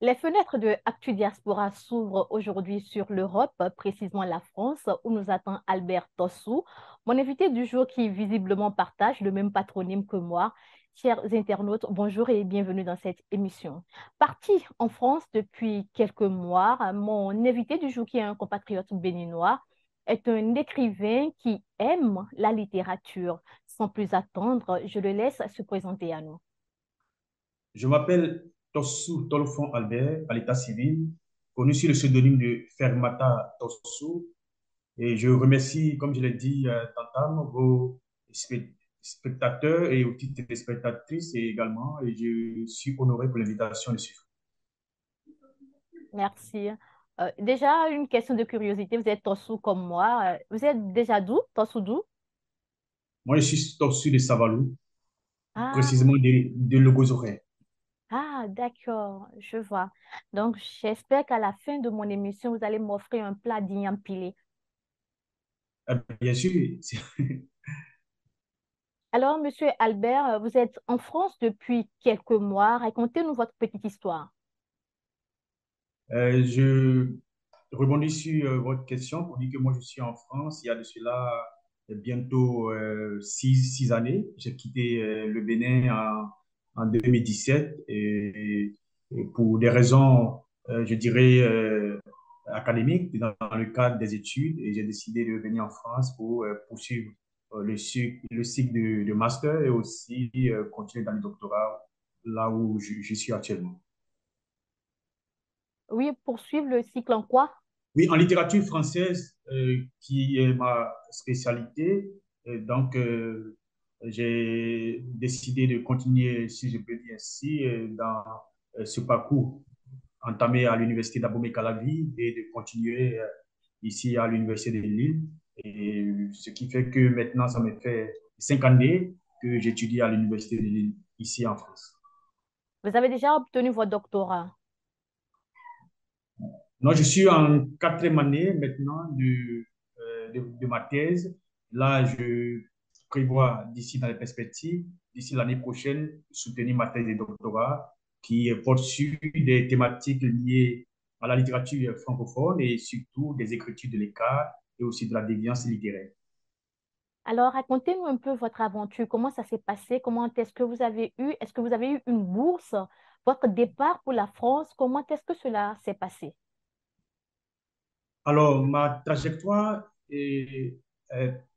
Les fenêtres de Actu Diaspora s'ouvrent aujourd'hui sur l'Europe, précisément la France, où nous attend Albert Tossou, mon invité du jour qui visiblement partage le même patronyme que moi. Chers internautes, bonjour et bienvenue dans cette émission. Parti en France depuis quelques mois, mon invité du jour, qui est un compatriote béninois, est un écrivain qui aime la littérature. Sans plus attendre, je le laisse se présenter à nous. Je m'appelle Tossou Tolofon Albert, à l'état civil, connu sous le pseudonyme de Fermata Tossou. Et je remercie, comme je l'ai dit tantôt, vos spectateurs et aussi téléspectatrices également. Et je suis honoré pour l'invitation de suivre. Merci. Déjà, une question de curiosité. Vous êtes Tossou comme moi. Vous êtes déjà d'où? Tossou d'où? Moi, je suis Tossou de Savalou, Ah, précisément de Logozoré. ah, d'accord, je vois. Donc, j'espère qu'à la fin de mon émission, vous allez m'offrir un plat d'igname pilé. Bien sûr, Alors, Monsieur Albert, vous êtes en France depuis quelques mois. Racontez-nous votre petite histoire. je rebondis sur votre question pour dire que moi, je suis en France. Il y a de cela bientôt six années. J'ai quitté le Bénin en 2017 et pour des raisons, je dirais, académiques, dans le cadre des études. Et j'ai décidé de venir en France pour poursuivre le cycle de master et aussi continuer dans le doctorat là où je suis actuellement. Oui, poursuivre le cycle en quoi? Oui, en littérature française, qui est ma spécialité, j'ai décidé de continuer, si je peux dire ainsi, dans ce parcours entamé à l'université d'Abomey-Calavi et de continuer ici à l'université de Lille. Et ce qui fait que maintenant, ça me fait 5 années que j'étudie à l'université de Lille, ici en France. Vous avez déjà obtenu votre doctorat. Non, je suis en 4e année maintenant de ma thèse. Là, je prévois d'ici dans les perspectives, d'ici l'année prochaine, soutenir ma thèse de doctorat qui porte sur des thématiques liées à la littérature francophone et surtout des écritures de l'écart et aussi de la déviance littéraire. Alors, racontez-nous un peu votre aventure. Comment ça s'est passé? Comment est-ce que vous avez eu? Est-ce que vous avez eu une bourse? Votre départ pour la France, comment est-ce que cela s'est passé? Alors, ma trajectoire est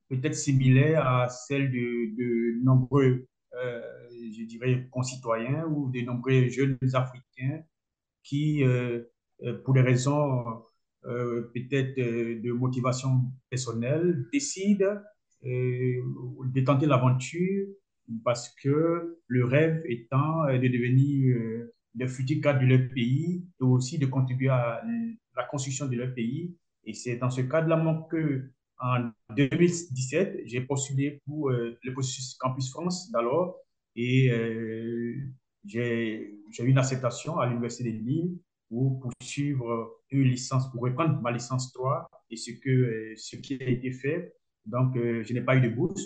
peut-être similaire à celle de nombreux, je dirais, concitoyens ou de nombreux jeunes Africains qui, pour des raisons peut-être de motivation personnelle, décident de tenter l'aventure parce que le rêve étant de devenir le futur cadre de leur pays et aussi de contribuer à la construction de leur pays. Et c'est dans ce cadre-là moi, que en 2017, j'ai postulé pour le processus Campus France d'alors et j'ai eu une acceptation à l'Université de Lille pour poursuivre une licence, pour reprendre ma licence 3 et ce qui a été fait. Donc, je n'ai pas eu de bourse.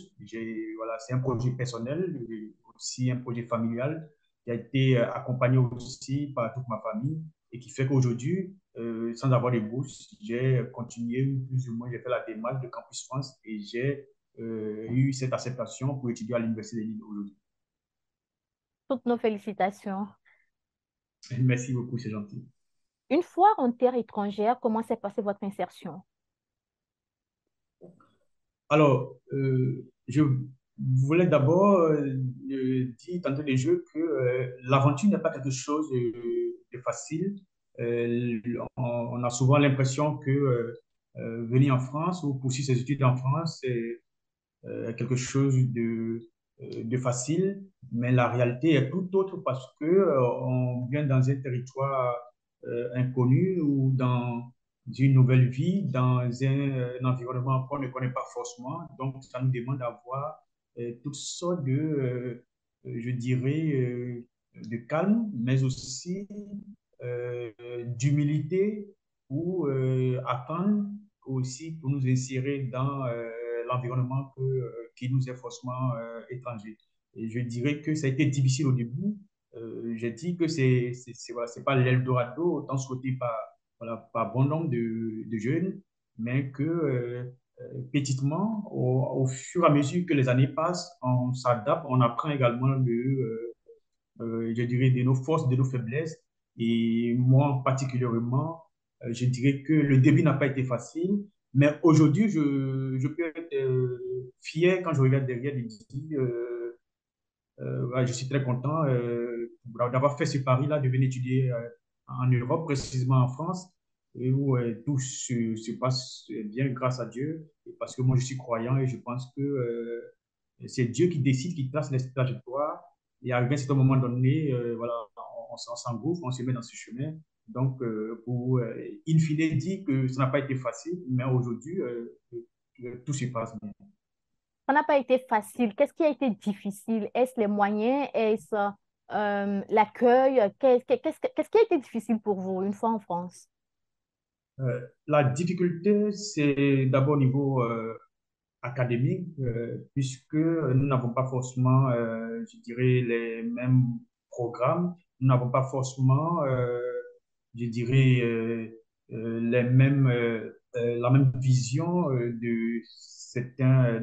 Voilà, c'est un projet personnel, aussi un projet familial qui a été accompagné aussi par toute ma famille et qui fait qu'aujourd'hui, sans avoir de bourse, j'ai continué, plus ou moins, j'ai fait la démarche de Campus France et j'ai eu cette acceptation pour étudier à l'Université de Lille aujourd'hui. Toutes nos félicitations. Merci beaucoup, c'est gentil. Une fois en terre étrangère, comment s'est passée votre insertion? Alors, je voulais d'abord dire tantôt des jeux que l'aventure n'est pas quelque chose de facile. On a souvent l'impression que venir en France ou poursuivre ses études en France, c'est quelque chose de facile, mais la réalité est tout autre parce que on vient dans un territoire inconnu ou dans une nouvelle vie, dans un environnement qu'on ne connaît pas forcément. Donc, ça nous demande d'avoir toutes sortes je dirais, de calme, mais aussi d'humilité pour attendre aussi pour nous insérer dans l'environnement qui nous est forcément étranger. Et je dirais que ça a été difficile au début j'ai dit que voilà, c'est pas l'Eldorado, tant souhaité par, voilà, par bon nombre de jeunes, mais que petitement, au fur et à mesure que les années passent, on s'adapte, on apprend également je dirais, de nos forces, de nos faiblesses. Et moi, particulièrement, je dirais que le début n'a pas été facile, mais aujourd'hui, je peux être fier quand je regarde derrière et dire, ouais, je suis très content d'avoir fait ce pari-là, de venir étudier en Europe, précisément en France, et où tout se passe bien grâce à Dieu, et parce que moi je suis croyant et je pense que c'est Dieu qui décide, qui trace les trajectoires, et arrivé à un certain moment donné, voilà, on s'engouffre, on se met dans ce chemin. Donc, pour in fine dire que ça n'a pas été facile, mais aujourd'hui, tout se passe bien. Ça n'a pas été facile. Qu'est-ce qui a été difficile? Est-ce les moyens? Est-ce l'accueil? Qu'est-ce qui a été difficile pour vous une fois en France? La difficulté, c'est d'abord au niveau académique, puisque nous n'avons pas forcément, je dirais, les mêmes programmes, nous n'avons pas forcément, je dirais, la même vision de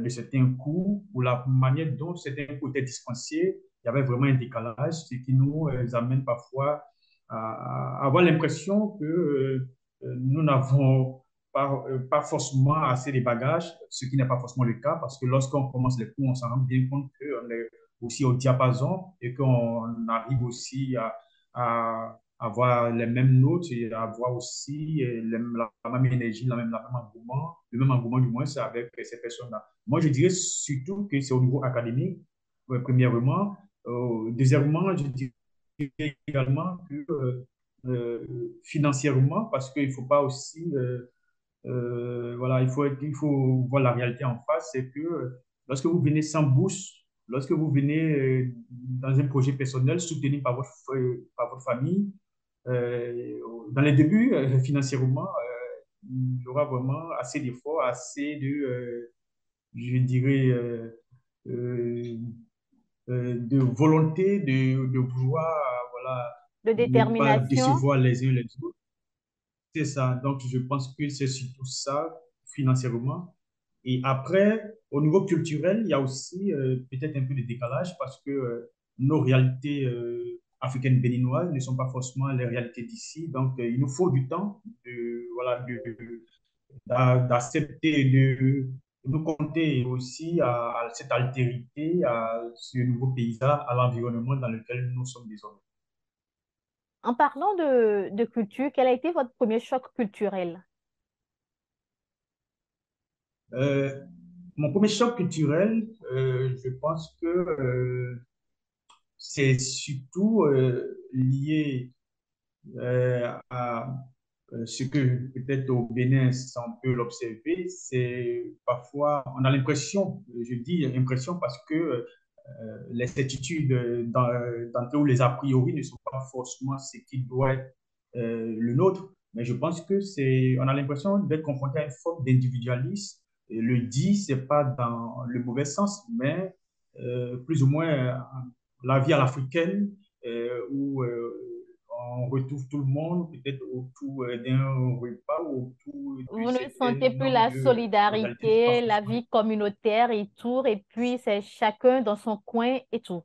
certains cours ou la manière dont certains cours étaient dispensés. Il y avait vraiment un décalage, ce qui nous amène parfois à avoir l'impression que nous n'avons pas forcément assez de bagages, ce qui n'est pas forcément le cas, parce que lorsqu'on commence les cours, on s'en rend bien compte qu'on est aussi au diapason et qu'on arrive aussi à avoir les mêmes notes et à avoir aussi la même énergie, le même engouement du moins, c'est avec ces personnes-là. Moi, je dirais surtout que c'est au niveau académique, premièrement. Deuxièmement, je dirais également que financièrement, parce qu'il ne faut pas aussi voilà, il faut voir la réalité en face, c'est que lorsque vous venez sans bourse, lorsque vous venez dans un projet personnel soutenu par votre famille, dans les débuts, financièrement, il y aura vraiment assez d'efforts, assez je dirais, euh, de volonté de vouloir, voilà, De ne pas détermination? décevoir les uns les autres. C'est ça. Donc, je pense que c'est surtout ça, financièrement. Et après, au niveau culturel, il y a aussi peut-être un peu de décalage parce que nos réalités africaines béninoises ne sont pas forcément les réalités d'ici. Donc, il nous faut du temps voilà, d'accepter de nous compter aussi à cette altérité, à ce nouveau paysage, à l'environnement dans lequel nous sommes désormais. En parlant de culture, quel a été votre premier choc culturel? Euh, Mon premier choc culturel, je pense que c'est surtout lié à ce que peut-être au Bénin, on peut l'observer. C'est parfois, on a l'impression, je dis impression parce que les certitudes d'entre ou les a priori ne sont pas forcément ce qui doit être le nôtre. Mais je pense que on a l'impression d'être confronté à une forme d'individualisme. Et le dit, c'est pas dans le mauvais sens, mais plus ou moins la vie à l'africaine, où on retrouve tout le monde peut-être autour d'un repas ou autour de Vous ne certains sentez plus normes la de modalités qui ne sont pas solidarité, la forcément. vie communautaire et tout, et puis c'est chacun dans son coin et tout.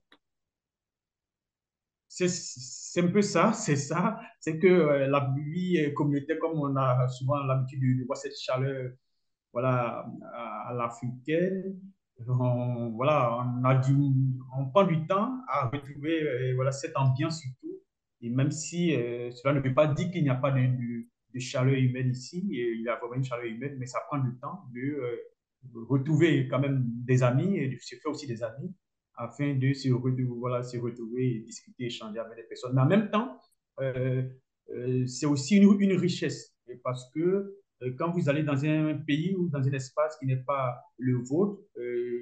C'est un peu ça, c'est ça. C'est que la vie communautaire, comme on a souvent l'habitude de voir cette chaleur voilà, à l'africaine, voilà, on prend du temps à retrouver voilà, cette ambiance surtout. Et même si cela ne veut pas dire qu'il n'y a pas de chaleur humaine ici, et il y a vraiment une chaleur humaine, mais ça prend du temps de retrouver quand même des amis et de se faire aussi des amis afin de voilà, se retrouver, discuter, échanger avec des personnes. Mais en même temps, euh, c'est aussi une richesse parce que quand vous allez dans un pays ou dans un espace qui n'est pas le vôtre,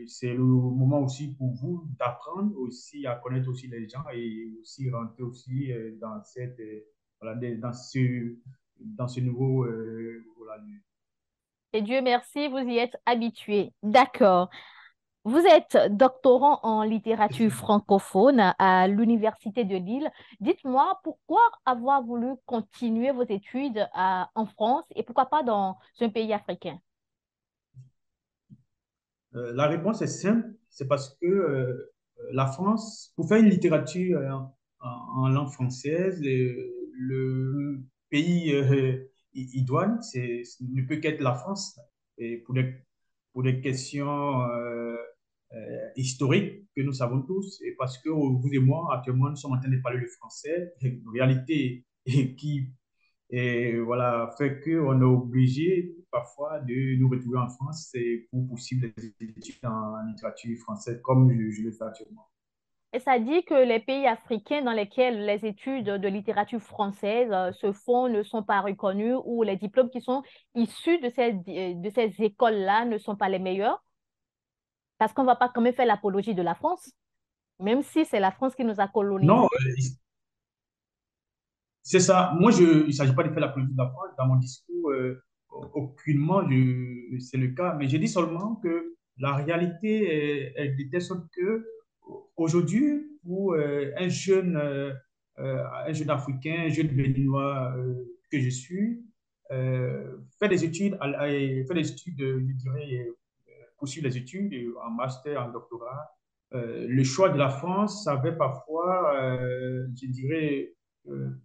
c'est le moment aussi pour vous d'apprendre aussi à connaître aussi les gens et aussi rentrer aussi dans voilà, dans ce nouveau voilà, Et Dieu merci, vous y êtes habitué. D'accord. Vous êtes doctorant en C'est littérature ça. francophone à l'Université de Lille. Dites-moi pourquoi avoir voulu continuer vos études en France et pourquoi pas dans un pays africain? La réponse est simple, c'est parce que la France, pour faire une littérature en langue française, le pays idoine, ne peut qu'être la France. Et pour des questions historiques que nous savons tous, et parce que vous et moi, actuellement, nous sommes en train de parler le français, une réalité qui et voilà, fait qu'on est obligé parfois de nous retrouver en France c'est pour poursuivre des études en littérature française comme je le fais actuellement. Et ça dit que les pays africains dans lesquels les études de littérature française se font ne sont pas reconnus ou les diplômes qui sont issus de ces écoles-là ne sont pas les meilleurs parce qu'on ne va pas quand même faire l'apologie de la France, même si c'est la France qui nous a Non, colonisés. c'est ça. Il ne s'agit pas de faire la politique de la France. Dans mon discours, aucunement, c'est le cas. Mais je dis seulement que la réalité, elle était sorte que aujourd'hui, pour un jeune Africain, un jeune Béninois que je suis, faire des études, faire des études, je dirais, poursuivre les études en master, en doctorat, le choix de la France avait parfois, je dirais,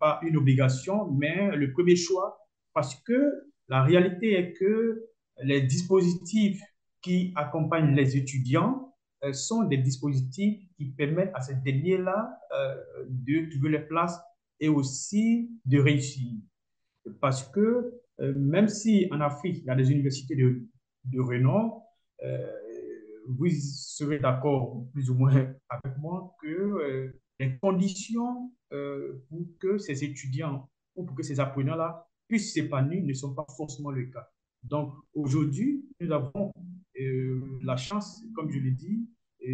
pas une obligation, mais le premier choix, parce que la réalité est que les dispositifs qui accompagnent les étudiants sont des dispositifs qui permettent à ces derniers-là de trouver les places et aussi de réussir. Parce que même si en Afrique, il y a des universités de renom, euh, vous serez d'accord plus ou moins avec moi que les conditions pour que ces étudiants ou pour que ces apprenants-là puissent s'épanouir ne sont pas forcément le cas. Donc aujourd'hui, nous avons la chance, comme je l'ai dit,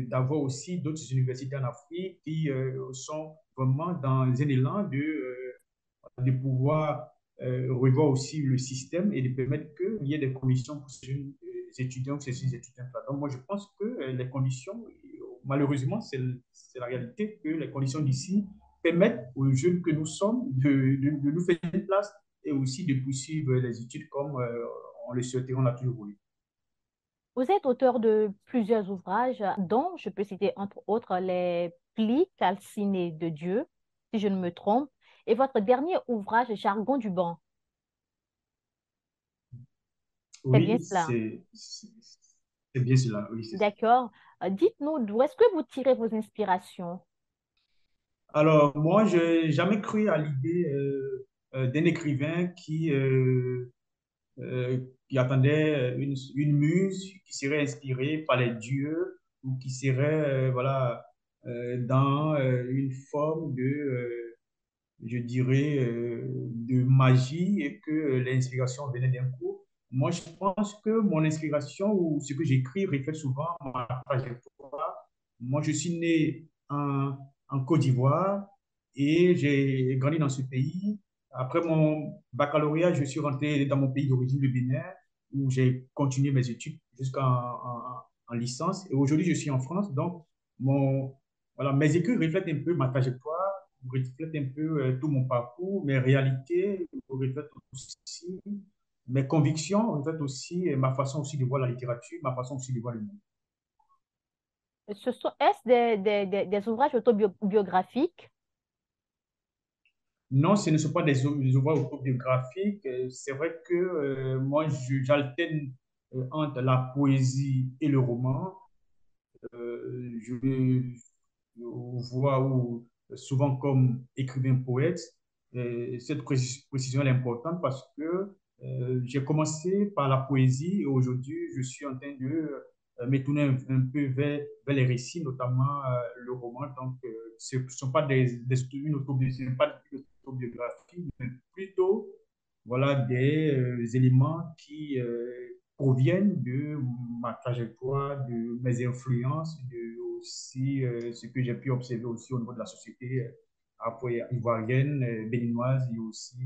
d'avoir aussi d'autres universités en Afrique qui sont vraiment dans un élan de pouvoir revoir aussi le système et de permettre qu'il y ait des conditions pour ces jeunes étudiants, ces jeunes étudiants-là. Donc, moi, je pense que les conditions, malheureusement, c'est la réalité, que les conditions d'ici permettent aux jeunes que nous sommes de nous faire une place et aussi de poursuivre les études comme on le souhaitait, on a toujours voulu. Vous êtes auteur de plusieurs ouvrages, dont je peux citer entre autres Les plis calcinés de Dieu, si je ne me trompe, et votre dernier ouvrage, Jargon du banc. C'est bien Oui, cela. c'est bien cela. Oui, c'est ça. D'accord. Dites-nous d'où est-ce que vous tirez vos inspirations? Alors, moi, je n'ai jamais cru à l'idée d'un écrivain qui attendait une muse qui serait inspirée par les dieux ou qui serait voilà, dans une forme je dirais, de magie et que l'inspiration venait d'un coup. Moi, je pense que mon inspiration ou ce que j'écris reflète souvent ma trajectoire. Moi, je suis né en Côte d'Ivoire et j'ai grandi dans ce pays. Après mon baccalauréat, je suis rentré dans mon pays d'origine, le Bénin, où j'ai continué mes études en licence. Et aujourd'hui, je suis en France. Donc, voilà, mes écrits reflètent un peu ma trajectoire reflète un peu tout mon parcours, mes réalités, reflète aussi mes convictions, reflète aussi ma façon aussi de voir la littérature, ma façon aussi de voir le monde. Est-ce des ouvrages autobiographiques? Non, ce ne sont pas des ouvrages autobiographiques. C'est vrai que moi, j'alterne entre la poésie et le roman. Je vois souvent comme écrivain poète. Cette précision est importante parce que j'ai commencé par la poésie et aujourd'hui je suis en train de me tourner un peu vers les récits, notamment le roman. Donc, ce ne sont pas une autobiographie, pas une autobiographie, mais plutôt voilà, des éléments qui proviennent de ma trajectoire, de mes influences, de aussi ce que j'ai pu observer aussi au niveau de la société après ivoirienne, béninoise et aussi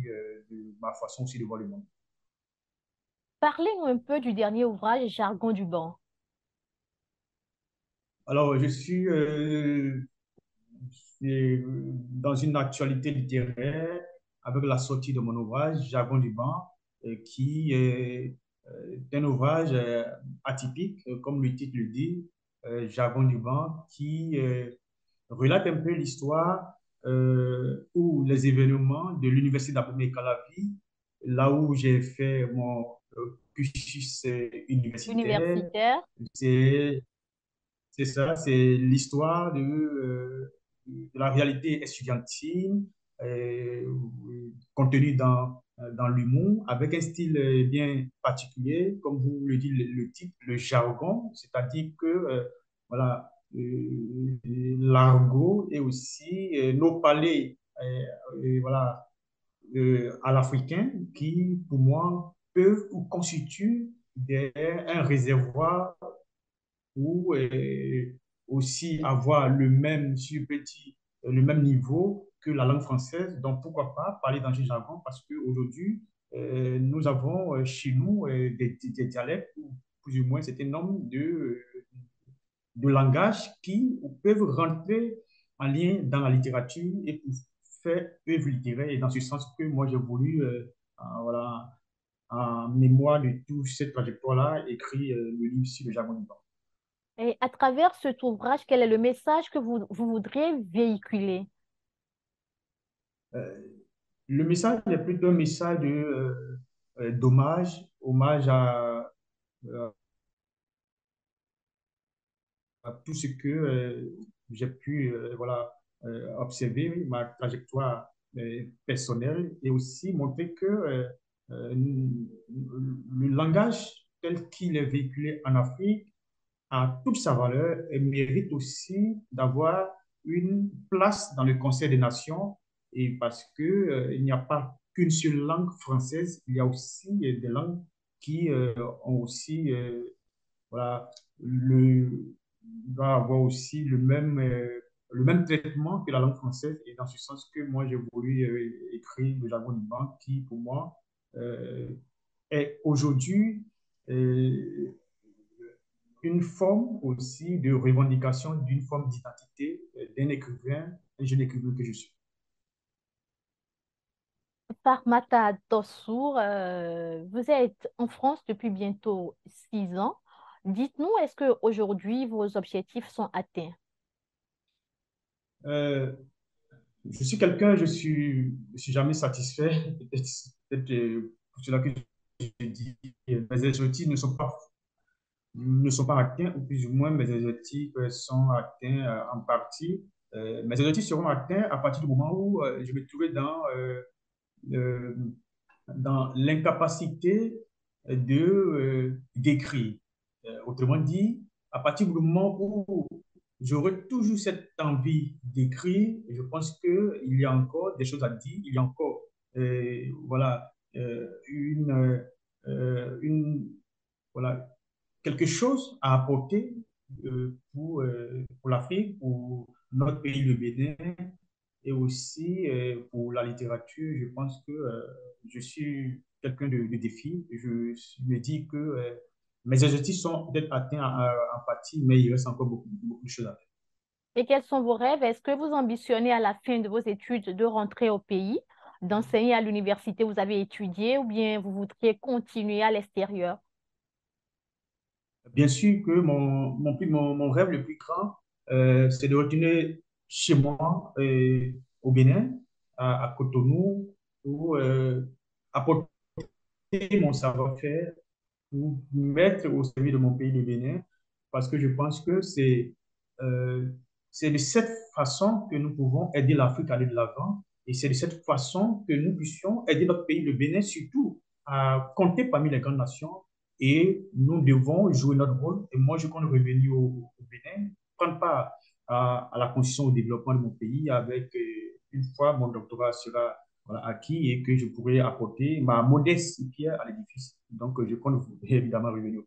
de ma façon aussi de voir le monde. Parlez-nous un peu du dernier ouvrage, Jargon du banc. Alors, je suis dans une actualité littéraire avec la sortie de mon ouvrage Jargon du banc, qui est un ouvrage atypique, comme le titre le dit, Jargon du banc, qui relate un peu l'histoire ou les événements de l'Université d'Abomey Calavi, là où j'ai fait mon cursus universitaire. Universitaire. C'est c'est ça, c'est l'histoire de la réalité estudiantine contenue dans l'humour, avec un style bien particulier, comme vous le dit le titre, le jargon, c'est-à-dire que voilà, l'argot et aussi nos palais voilà, à l'africain qui, pour moi, peuvent ou constituent un réservoir ou aussi avoir le même, si je peux dire, le même niveau que la langue française. Donc, pourquoi pas parler dans ce jargon parce qu'aujourd'hui, nous avons chez nous des dialectes ou plus ou moins un certain nombre de langages qui peuvent rentrer en lien dans la littérature et pour faire œuvre littéraire. Et dans ce sens que moi, j'ai voulu, voilà, en mémoire de toute cette trajectoire-là, écrire le livre sur le jargon du temps. Et à travers cet ouvrage, quel est le message que vous voudriez véhiculer? Euh, Le message est plutôt un message d'hommage, hommage euh, à tout ce que j'ai pu voilà, observer, ma trajectoire personnelle, et aussi montrer que le langage tel qu'il est véhiculé en Afrique a toute sa valeur et mérite aussi d'avoir une place dans le Conseil des Nations. Et parce que, il n'y a pas qu'une seule langue française, il y a aussi des langues qui ont aussi, voilà, doit avoir aussi le même traitement que la langue française. Et dans ce sens que moi, j'ai voulu écrire le jargon du banc qui, pour moi, euh, est aujourd'hui une forme aussi de revendication d'une forme d'identité d'un écrivain, un jeune écrivain que je suis. Farmata Tossour, vous êtes en France depuis bientôt 6 ans. Dites-nous, est-ce que aujourd'hui vos objectifs sont atteints? Euh, je suis quelqu'un, je suis jamais satisfait. Peut-être pour cela que je dis, mes objectifs ne sont pas atteints, ou plus ou moins mes objectifs sont atteints en partie. Mes objectifs seront atteints à partir du moment où je me trouverai euh, dans l'incapacité d'écrire. Autrement dit, à partir du moment où j'aurai toujours cette envie d'écrire, je pense qu'il y a encore des choses à dire, il y a encore voilà, voilà, quelque chose à apporter pour l'Afrique, pour notre pays, le Bénin, et aussi pour la littérature. Je pense que je suis quelqu'un de défi. Je me dis que mes objectifs sont peut-être atteints en partie, mais il reste encore beaucoup de choses à faire. Et quels sont vos rêves? Est-ce que vous ambitionnez à la fin de vos études de rentrer au pays, d'enseigner à l'université où vous avez étudié, ou bien vous voudriez continuer à l'extérieur? Bien sûr que mon rêve le plus grand, c'est de retourner chez moi au Bénin, à Cotonou, pour apporter mon savoir-faire pour mettre au service de mon pays, le Bénin, parce que je pense que euh, c'est de cette façon que nous pouvons aider l'Afrique à aller de l'avant, et c'est de cette façon que nous puissions aider notre pays, le Bénin, surtout à compter parmi les grandes nations, et nous devons jouer notre rôle. Et moi, je compte revenir au Bénin, prendre part à la construction, au développement de mon pays, avec, une fois mon doctorat sera voilà, acquis et que je pourrais apporter ma modeste pierre à l'édifice. Donc, je compte évidemment revenir.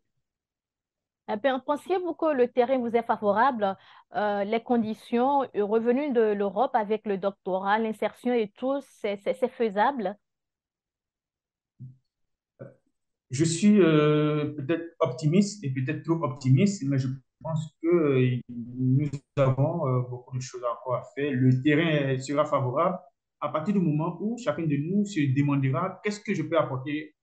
Pensiez-vous que le terrain vous est favorable, les conditions, revenu de l'Europe avec le doctorat, l'insertion et tout, c'est faisable? Je suis peut-être optimiste et peut-être trop optimiste, mais je pense que nous avons beaucoup de choses encore à faire. Le terrain sera favorable à partir du moment où chacun de nous se demandera qu'est-ce que je peux apporter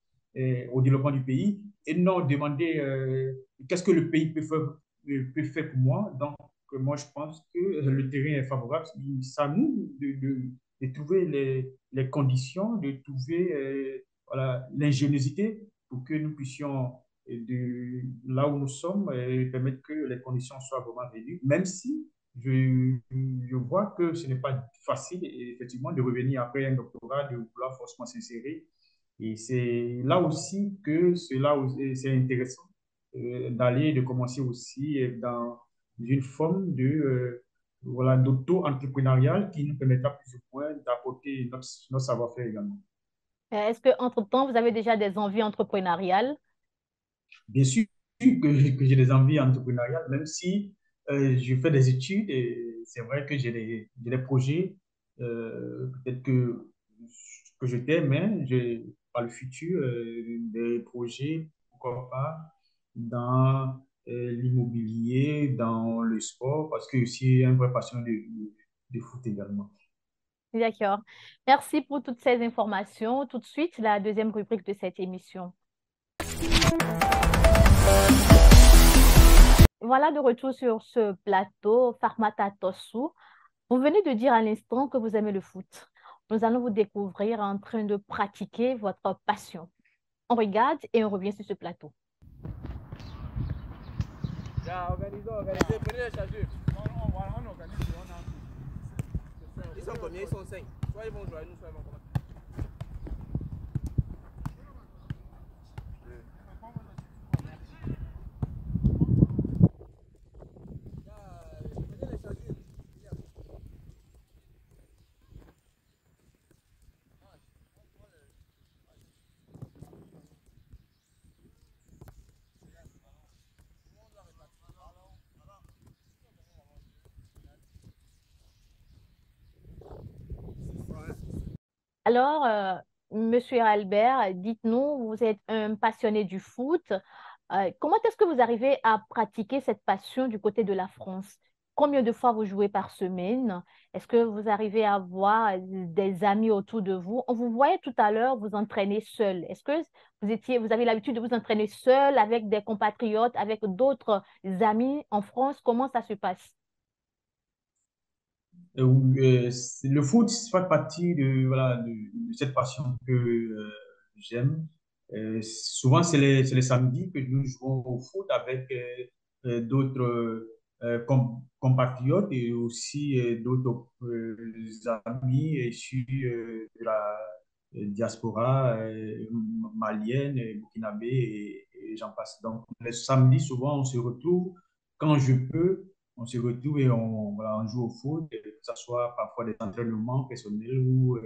au développement du pays et non demander qu'est-ce que le pays peut faire pour moi. Donc, moi, je pense que le terrain est favorable. C'est à nous de trouver les conditions, de trouver voilà, l'ingéniosité pour que nous puissions de là où nous sommes et permettre que les conditions soient vraiment venues, même si je vois que ce n'est pas facile, effectivement, de revenir après un doctorat, de vouloir forcément s'insérer. Et c'est là aussi que c'est intéressant d'aller, de commencer aussi dans une forme de voilà, d'auto-entrepreneurial qui nous permettra plus ou moins d'apporter notre savoir-faire également. Est-ce que entre-temps, vous avez déjà des envies entrepreneuriales? Bien sûr que j'ai des envies entrepreneuriales, même si je fais des études et c'est vrai que j'ai des projets, peut-être que je t'ai, mais j'ai par le futur des projets, pourquoi pas, dans l'immobilier, dans le sport, parce que je suis un vrai passionné de foot également. D'accord. Merci pour toutes ces informations. Tout de suite, la deuxième rubrique de cette émission. Voilà de retour sur ce plateau, Farmata Tossou. Vous venez de dire à l'instant que vous aimez le foot. Nous allons vous découvrir en train de pratiquer votre passion. On regarde et on revient sur ce plateau. Ya, organisez, organisez, prenez les chargeurs. On organise, on a... Ils sont combien? Ils sont 5. Soit ils vont jouer, nous, soit ils vont commencer. Prenez les chargeurs. Alors, Monsieur Albert, dites-nous, vous êtes un passionné du foot. Comment est-ce que vous arrivez à pratiquer cette passion du côté de la France? Combien de fois vous jouez par semaine? Est-ce que vous arrivez à avoir des amis autour de vous? On vous voyait tout à l'heure vous entraîner seul. Est-ce que vous avez l'habitude de vous entraîner seul avec des compatriotes, avec d'autres amis en France? Comment ça se passe? Le foot fait partie de, voilà, de cette passion que j'aime. Souvent, c'est les samedis que nous jouons au foot avec d'autres compatriotes et aussi d'autres amis issus de la diaspora malienne, burkinabé et j'en passe. Donc, les samedis, souvent, on se retrouve quand je peux on se retrouve et voilà, on joue au foot, que ce soit parfois des entraînements personnels ou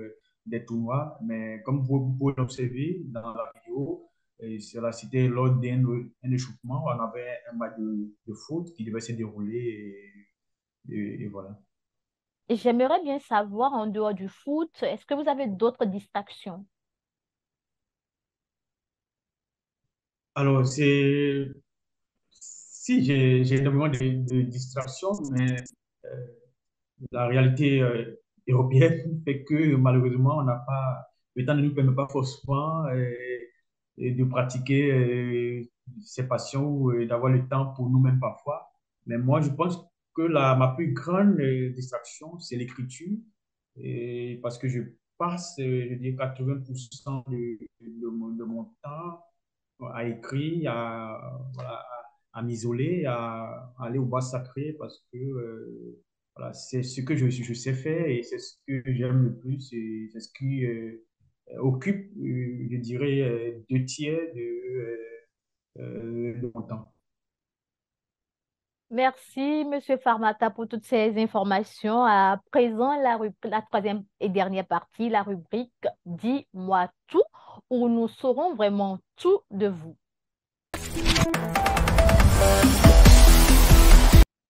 des tournois. Mais comme vous pouvez l'observer dans la vidéo, c'était lors d'un échauffement, on avait un match de foot qui devait se dérouler et voilà. Et j'aimerais bien savoir, en dehors du foot, est-ce que vous avez d'autres distractions? Alors, si j'ai énormément de distractions, mais euh, la réalité européenne fait que malheureusement, on n'a pas, le temps ne nous permet pas forcément de pratiquer ces passions ou d'avoir le temps pour nous-mêmes parfois. Mais moi, je pense que ma plus grande distraction, c'est l'écriture, parce que je passe, je dirais, 80% de mon temps à écrire, voilà, à m'isoler, à aller au bois sacré parce que voilà, c'est ce que je sais faire et c'est ce que j'aime le plus et c'est ce qui occupe, je dirais, 2 tiers de mon temps. Merci, Monsieur Farmata, pour toutes ces informations. À présent, la troisième et dernière partie, la rubrique Dis-moi tout, où nous saurons vraiment tout de vous.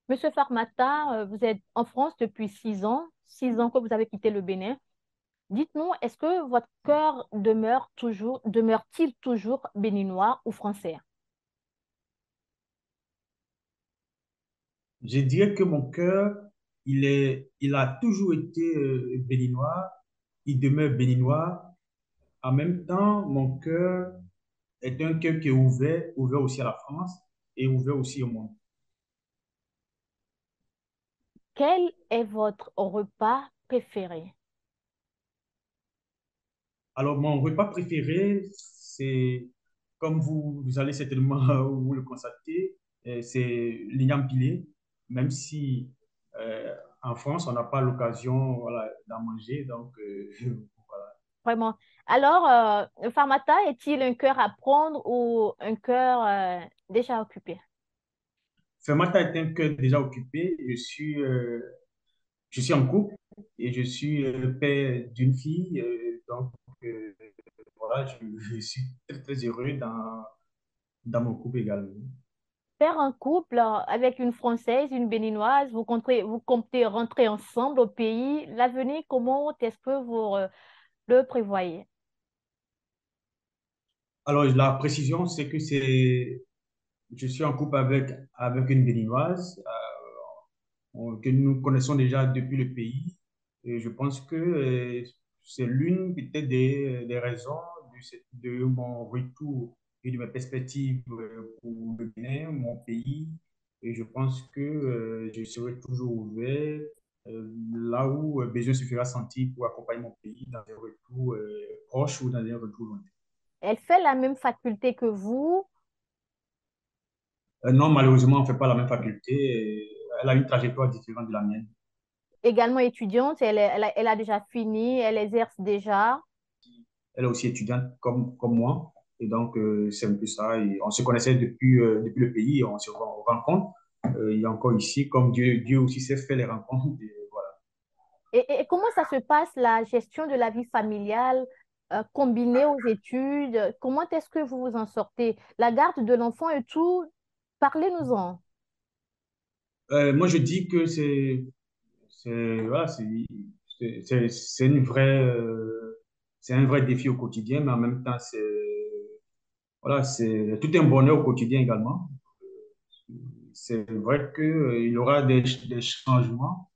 Monsieur Farmata, vous êtes en France depuis 6 ans que vous avez quitté le Bénin. Dites-nous, est-ce que votre cœur demeure-t-il toujours béninois ou français? Je dirais que mon cœur, il a toujours été béninois, il demeure béninois. En même temps, mon cœur est un cœur qui est ouvert, ouvert aussi à la France et ouvert aussi au monde. Quel est votre repas préféré? Alors, mon repas préféré, c'est, comme vous allez certainement vous le constater, c'est l'igname pilé, même si en France, on n'a pas l'occasion voilà, d'en manger. Donc, voilà. Vraiment. Alors, Farmata est-il un cœur à prendre ou un cœur déjà occupé? Fermata est un cœur déjà occupé. Je suis en couple et je suis père d'une fille. Donc, euh, voilà, je suis très, très heureux dans mon couple également. Faire un couple avec une Française, une Béninoise, vous comptez rentrer ensemble au pays. L'avenir, comment est-ce que vous le prévoyez? Alors, la précision, c'est que je suis en couple avec une Béninoise que nous connaissons déjà depuis le pays. Et je pense que c'est l'une peut-être des raisons de mon retour et de mes perspectives pour le Bénin, mon pays. Et je pense que je serai toujours ouvert là où besoin se fera sentir pour accompagner mon pays dans un retour proche ou dans un retour lointain. Elle fait la même faculté que vous, Non, malheureusement, on ne fait pas la même faculté. Elle a une trajectoire différente de la mienne. également étudiante, elle a déjà fini, elle exerce déjà. Elle est aussi étudiante comme moi. Et donc, c'est un peu ça. Et on se connaissait depuis le pays. On se rencontre. Il y a encore ici, comme Dieu aussi sait faire les rencontres. Et voilà. Et comment ça se passe, la gestion de la vie familiale combinée aux études? Comment est-ce que vous vous en sortez? La garde de l'enfant et tout, parlez-nous-en. Moi, je dis que voilà, c'est une vraie, c'est un vrai défi au quotidien, mais en même temps, voilà, c'est tout un bonheur au quotidien également. C'est vrai qu'il y aura des changements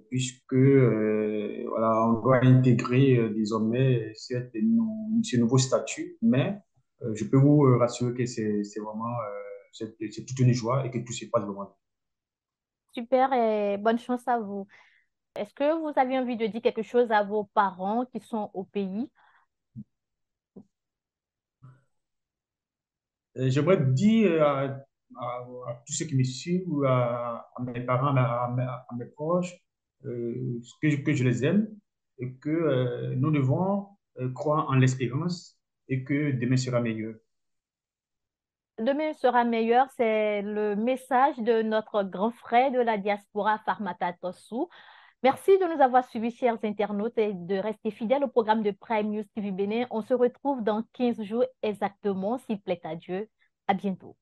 puisque voilà, on doit intégrer désormais ce nouveau statut. Mais je peux vous rassurer que c'est vraiment c'est toute une joie et que tout se passe vraiment bien. Super et bonne chance à vous. Est-ce que vous avez envie de dire quelque chose à vos parents qui sont au pays? J'aimerais dire à tous ceux qui me suivent, ou à mes parents, à mes proches, que je les aime et que nous devons croire en l'espérance et que demain sera meilleur. Demain sera meilleur, c'est le message de notre grand frère de la diaspora, Farmata Tossou. Merci de nous avoir suivis, chers internautes, et de rester fidèles au programme de Prime News TV Bénin. On se retrouve dans 15 jours exactement, s'il plaît à Dieu. À bientôt.